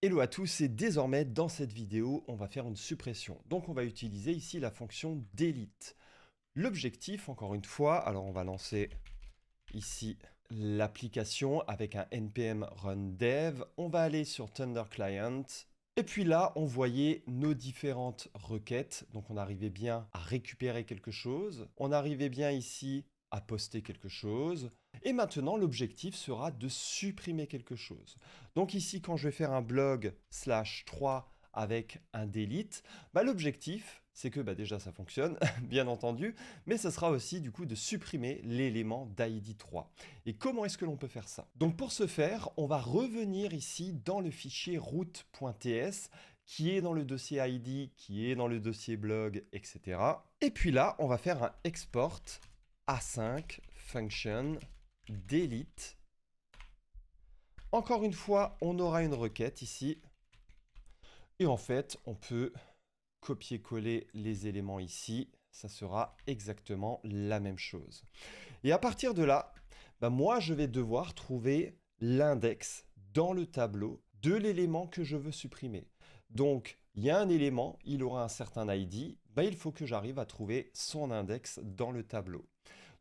Hello à tous et désormais dans cette vidéo on va faire une suppression. Donc on va utiliser ici la fonction delete. L'objectif encore une fois, alors on va lancer ici l'application avec un npm run dev. On va aller sur Thunder Client. Et puis là, on voyait nos différentes requêtes. Donc on arrivait bien à récupérer quelque chose. On arrivait bien ici à poster quelque chose. Et maintenant, l'objectif sera de supprimer quelque chose. Donc ici, quand je vais faire un blog /3 avec un delete, l'objectif, c'est que déjà ça fonctionne, bien entendu, mais ce sera aussi du coup de supprimer l'élément d'ID 3. Et comment est-ce que l'on peut faire ça? Donc pour ce faire, on va revenir ici dans le fichier root.ts qui est dans le dossier ID, qui est dans le dossier blog, etc. Et puis là, on va faire un export async function delete. Encore une fois, on aura une requête ici. Et en fait, on peut copier-coller les éléments ici. Ça sera exactement la même chose. Et à partir de là, moi, je vais devoir trouver l'index dans le tableau de l'élément que je veux supprimer. Donc, il y a un élément, il aura un certain ID, il faut que j'arrive à trouver son index dans le tableau.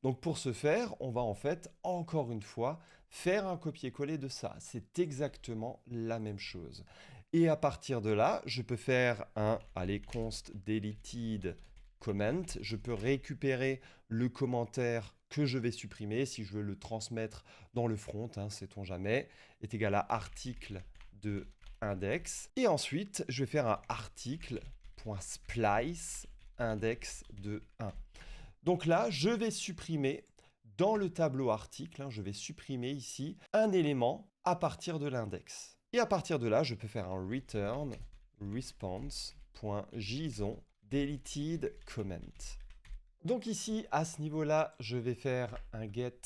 Donc pour ce faire, on va en fait, encore une fois, faire un copier-coller de ça. C'est exactement la même chose. Et à partir de là, je peux faire un, const deleted comment. Je peux récupérer le commentaire que je vais supprimer, si je veux le transmettre dans le front, sait-on jamais, est égal à article de index. Et ensuite, je vais faire un article.splice index de 1. Donc là, je vais supprimer dans le tableau article, je vais supprimer ici un élément à partir de l'index. Et à partir de là, je peux faire un return response.json deleted comment. Donc ici, à ce niveau-là, je vais faire un get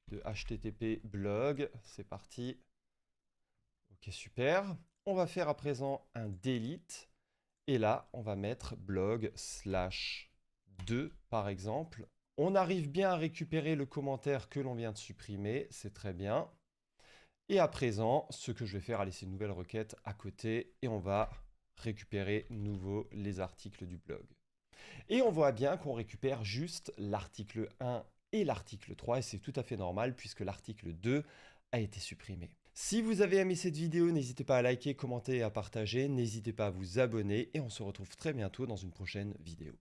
de http blog. C'est parti. Ok, super. On va faire à présent un delete. Et là, on va mettre blog/2 par exemple. On arrive bien à récupérer le commentaire que l'on vient de supprimer, c'est très bien. Et à présent, ce que je vais faire, c'est une nouvelle requête à côté et on va récupérer nouveau les articles du blog. Et on voit bien qu'on récupère juste l'article 1 et l'article 3 et c'est tout à fait normal puisque l'article 2 a été supprimé. Si vous avez aimé cette vidéo, n'hésitez pas à liker, commenter et à partager. N'hésitez pas à vous abonner et on se retrouve très bientôt dans une prochaine vidéo.